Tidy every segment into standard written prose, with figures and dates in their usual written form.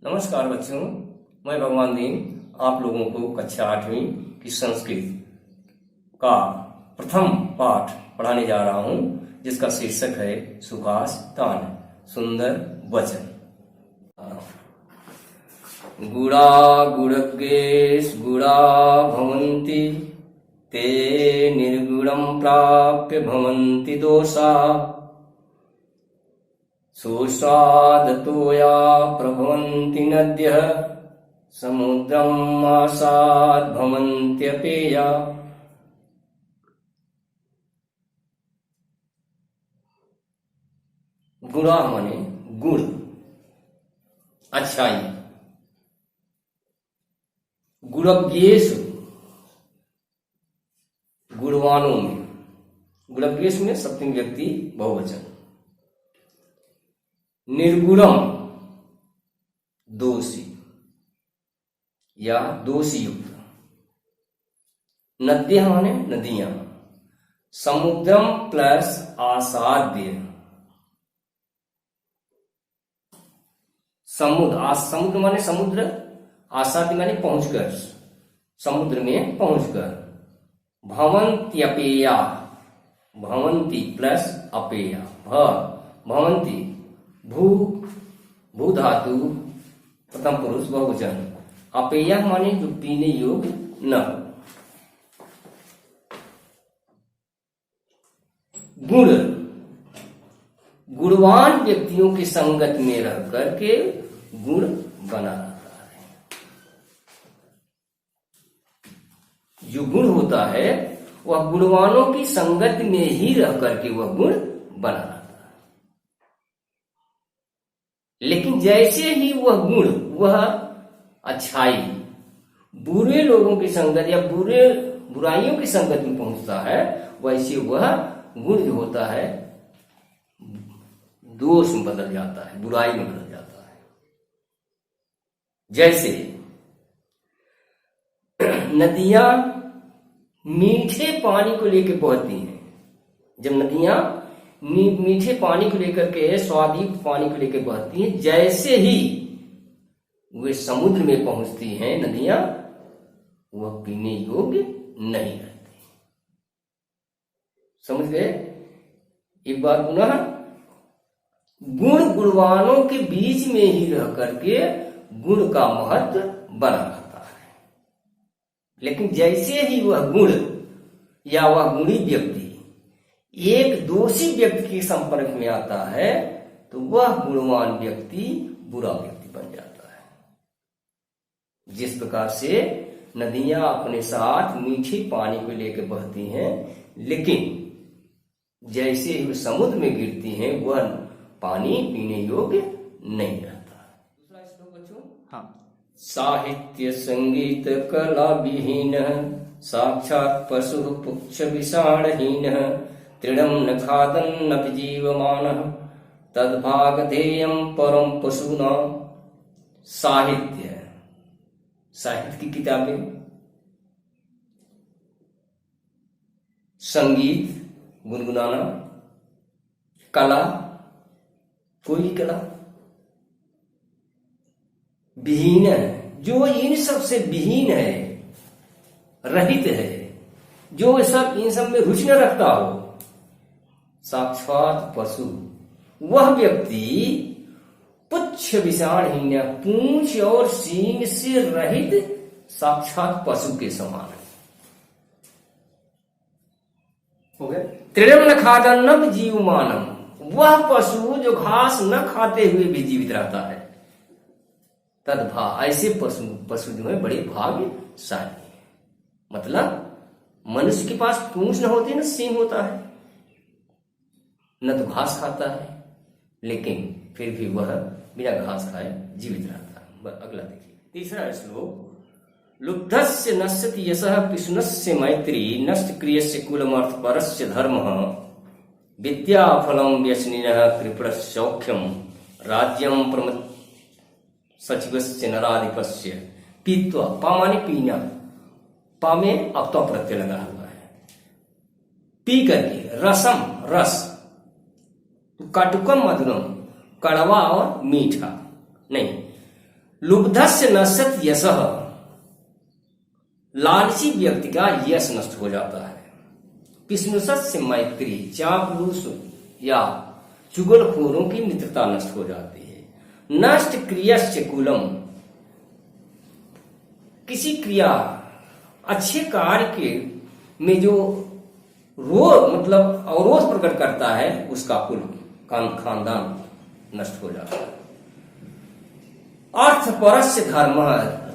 नमस्कार बच्चों, मैं भगवान दीन आप लोगों को कक्षा 8वीं की संस्कृत का प्रथम पाठ पढ़ाने जा रहा हूं, जिसका शीर्षक है सुभाष तान सुंदर वचन। गुड़ा गुड़ज्ञेश गुड़ा भवन्ति ते निर्गुणं प्राप्य भवन्ति दोषा सोऽसादतोया प्रभवन्ति नद्यः समुद्रम् आसाद् भवन्त्यपेया। गुणा माने गुण, अच्छाई। गुणज्ञेषु गुणवानों में, गुणज्ञेषु में सप्तमी व्यक्ति बहुवचन। निर्गुणम दोषी या दोषी युक्त। नद्यः माने नदियां। समुद्रम प्लस आसाद्य। समुद्र माने समुद्र, आसाद्य माने पहुंचकर, समुद्र में पहुंचकर। भवन्त्यपेया, भवन्ति प्लस अपेया। भवन्ति भू धातु प्रथम पुरुष बहुवचन। अपेय माने जो पीने योग्य न हो। गुण, गुणवान व्यक्तियों की संगत में रह करके गुण बना रहता है। जो गुण होता है वह गुणवानों की संगत में ही रह करके वह गुण बना रहता है। लेकिन जैसे ही वह गुण, वह अच्छाई बुरे लोगों की संगत या बुराइयों की संगत में पहुंचता है, वैसे वह गुण जो होता है दोष में बदल जाता है, बुराई में बदल जाता है। जैसे नदियां मीठे पानी को लेकर बहती हैं। जब नदियां मीठे पानी को लेकर के, स्वादिष्ट पानी को लेकर बहती हैं, जैसे ही वे समुद्र में पहुंचती हैं नदियां, वह पीने योग्य नहीं रहती। समझ गए? एक बार पुनः, गुण गुणवानों के बीच में ही रह करके गुण का महत्व बना रहता है। लेकिन जैसे ही वह गुण या वह गुणी व्यक्ति एक दोषी व्यक्ति के संपर्क में आता है, तो वह गुणवान व्यक्ति बुरा व्यक्ति बन जाता है। जिस प्रकार से नदियां अपने साथ मीठे पानी को लेकर बहती हैं, लेकिन जैसे ही समुद्र में गिरती हैं, वह पानी पीने योग्य नहीं रहता। दूसरा श्लोक बच्चों। हाँ। साहित्य संगीत कला विहीन साक्षात् पशु पुच्छ विषाणहीन तृणं न खादन्नपि जीवमानः तद्भागधेयं परम पशूनां। साहित्य, साहित्य की किताबें, संगीत गुनगुनाना, कला, कोई भी कला, विहीन है, जो इन सब से विहीन है, रहित है, जो सब इन सब में रुचि न रखता हो, साक्षात पशु, वह व्यक्ति पुच्छ विषाणहीन, पूंछ और सींग से रहित साक्षात पशु के समान है। हो गया? तृणं न खादन्नपि जीवमानम्, वह पशु जो घास न खाते हुए भी जीवित रहता है। तद्भा, ऐसे पशु जो है बड़े भाग्यशाली है। मतलब मनुष्य के पास पूंछ न होती, न सींग होता है, न तो घास खाता है, लेकिन फिर भी वह बिना घास खाए जीवित रहता है। अगला देखिए, तीसरा श्लोक। लुब्धस्य नश्यति यशः कृष्णस्य मैत्री नष्ट क्रियस्य कुलमर्थ परस्य धर्मः विद्या फलं व्यसनिनः कृपणस्य सौख्यम राज्यम प्रमथ सचिवस्य नराधिपस्य पीत्वा। पा माने पीना, पा में अब तो प्रत्यय लगा हुआ है। पी करके, रसम रस, कटुकम मधुरम, कड़वा और मीठा नहीं, लुब्धस्य नश्यत यशः, लालची व्यक्ति का यश नष्ट हो जाता है। पिस्नुसस्य मैत्री, चापलूस या चुगलखोरों की मित्रता नष्ट हो जाती है। नष्ट क्रियश्च कुलम, किसी क्रिया अच्छे कार्य के में जो मतलब अवरोध प्रकट करता है उसका कुल खानदान नष्ट हो जाता है। अर्थ परस्य धर्म,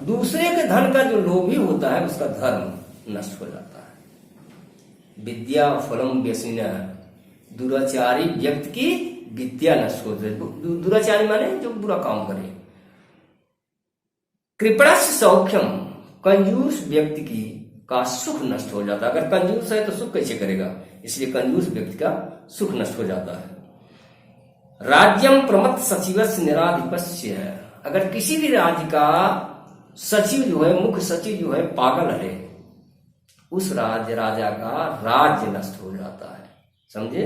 दूसरे के धन का जो लोभी होता है उसका धर्म नष्ट हो जाता है। विद्या फलम व्यसिन, दुराचारी व्यक्ति की विद्या नष्ट हो जाती है। दुराचारी माने जो बुरा काम करे। कृपणस्य सौख्यम, कंजूस व्यक्ति की का सुख नष्ट हो जाता है। अगर कंजूस है तो सुख कैसे करेगा, इसलिए कंजूस व्यक्ति का सुख नष्ट हो जाता है। राज्यम प्रमत्त सचिवस्य निराधिपस्य, अगर किसी भी राज्य का सचिव जो है, मुख्य सचिव जो है पागल है, उस राजा का राज्य नष्ट हो जाता है। समझे?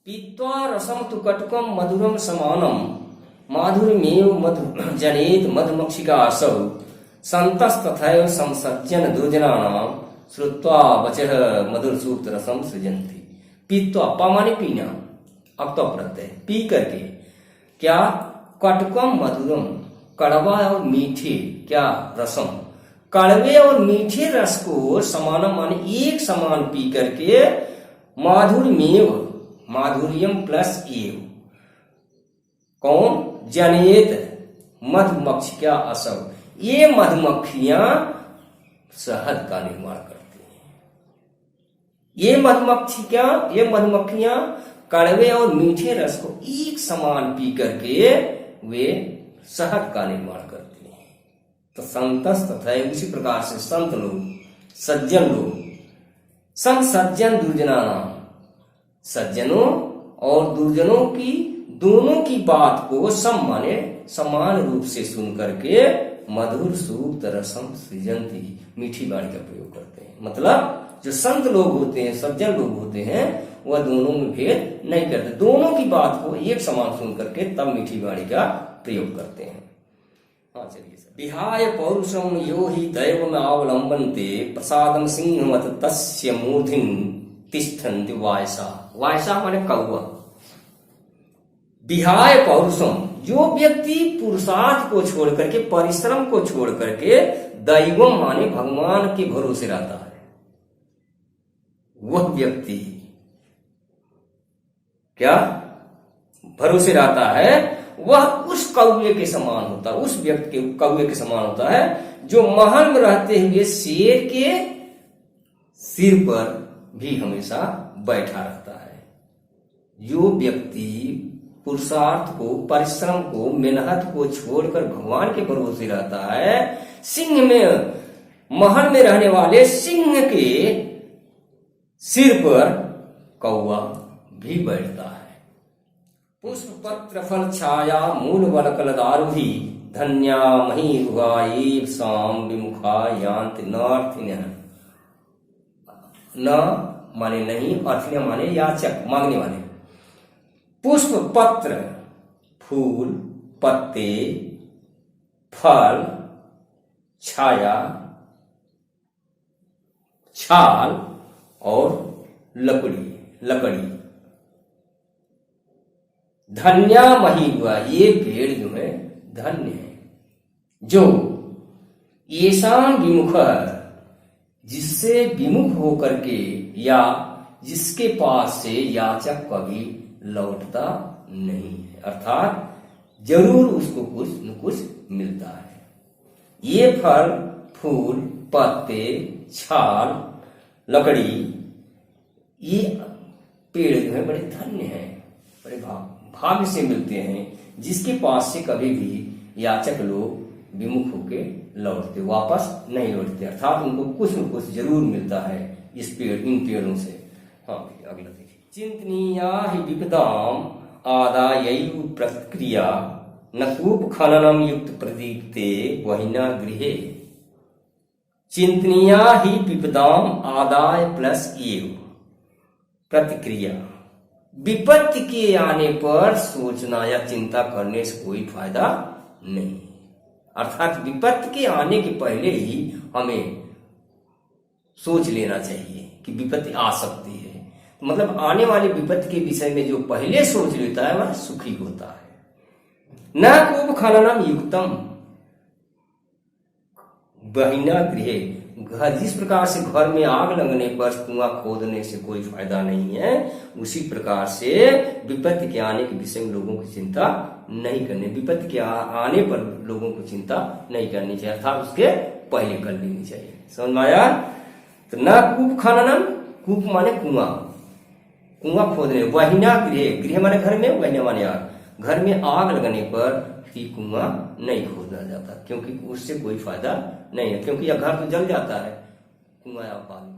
पीत्वा रसम तु कटुकम मधुरम समानम, माधुर्यमेव मधु जनेत मधुमक्षिका असौ, संतस्तथैव संसज्जन दुर्जनानाम श्रुत्वा वचः मधुर सूक्त रसम सृजन्ति। पीत्वा, पामाने पीना, अब तो प्रत्यय, पी करके क्या, कटुकम मधुरम, कड़वा और मीठे, क्या, रसम, कड़वे और मीठे रस को समानम माने एक समान पी करके, माधुर्यमेव, माधुर्यम प्लस एव, कौन, जनेत मधुमक्षिका असव, ये मधुमक्खियां शहद का निर्माण करती हैं। ये मधुमक्खियां कड़वे और मीठे रस को एक समान पी करके वे शहद का निर्माण करती हैं। तो संतस तथा उसी प्रकार से संत लोग, सज्जन लोग, सज्जन दुर्जनाना, सज्जनों और दुर्जनों की दोनों की बात को माने समान रूप से सुन करके मधुर सूक्त रसम सृजंती, मीठी वाणी का प्रयोग करते हैं। मतलब जो संत लोग होते हैं, सज्जन लोग होते हैं, वह दोनों में भेद नहीं करते, दोनों की बात को एक समान सुन करके तब मीठी वाणी का प्रयोग करते हैं। हाँ चलिए सर। विहाय पौरुषम यो ही दैवम अवलंबन्ते प्रसादम सिंहमत तस्य मूर्धिन तिष्ठन्ति वायसा, वायसा माने कौवा। विहाय पौरुषम, जो व्यक्ति पुरुषार्थ को छोड़ करके, परिश्रम को छोड़ करके, दैवम माने भगवान के भरोसे रहता है, वह व्यक्ति क्या भरोसे रहता है, वह उस कौवे के समान होता है, उस व्यक्ति के कौवे के समान होता है जो महल में रहते हुए शेर के सिर पर भी हमेशा बैठा रहता है। जो व्यक्ति पुरुषार्थ को, परिश्रम को, मेहनत को छोड़कर भगवान के भरोसे रहता है, सिंह में, महल में रहने वाले सिंह के सिर पर कौवा भी बैठता है। पुष्प पत्र फल छाया मूल वलकलदारुहि, धन्या मही रुगाई साम विमुखा यान्ति नार्थिन्यः। न माने नहीं, अर्थिन्य माने याचक, मांगने वाले। पुष्प पत्र, फूल, पत्ते, फल, छाया, छाल और लकड़ी, धन्या मही हुआ, ये पेड़ जो है धन्य है। जो येषां विमुख, जिससे विमुख होकर के या जिसके पास से याचक कभी लौटता नहीं है, अर्थात जरूर उसको कुछ न कुछ मिलता है। ये फल, फूल, पत्ते, छाल, लकड़ी, ये पेड़ जो है बड़े धन्य हैं, बड़े भाग्य से मिलते हैं, जिसके पास से कभी भी याचक लोग विमुख होके लौटते, वापस नहीं लौटते, अर्थात उनको कुछ न कुछ जरूर मिलता है इस पेड़, इन पेड़ों से। हाँ अगला देखिए। चिंतनीया हि विपदाम आदायैव प्रक्रिया, न कूप खननम युक्त प्रदीप्ते वहिना गृहे। चिंतनीया ही विपदाम आदाय प्लस एव प्रतिक्रिया, विपत्ति के आने पर सोचना या चिंता करने से कोई फायदा नहीं। अर्थात विपत्ति के आने के पहले ही हमें सोच लेना चाहिए कि विपत्ति आ सकती है। मतलब आने वाली विपत्ति के विषय में जो पहले सोच लेता है वह सुखी होता है। न कूप खननम युक्तम बहिना गृह, घर जिस प्रकार से घर में आग लगने पर कुआं खोदने से कोई फायदा नहीं है, उसी प्रकार से विपत्ति के आने के विषय में लोगों की चिंता नहीं करनी, विपत्ति के आने पर लोगों को चिंता नहीं करनी चाहिए, अर्थात उसके पहले कर लेनी चाहिए। समझ में आया? तो न कूप खननम, कूप माने कुआं, कुआं खोदने, वहिना गृह, गृह माने घर में, वहिना माने आग, घर में आग लगने पर ही कुआं नहीं खोदना जाता, क्योंकि उससे कोई फायदा नहीं है, क्योंकि यह घर तो जल जाता है, कुआं आप पानी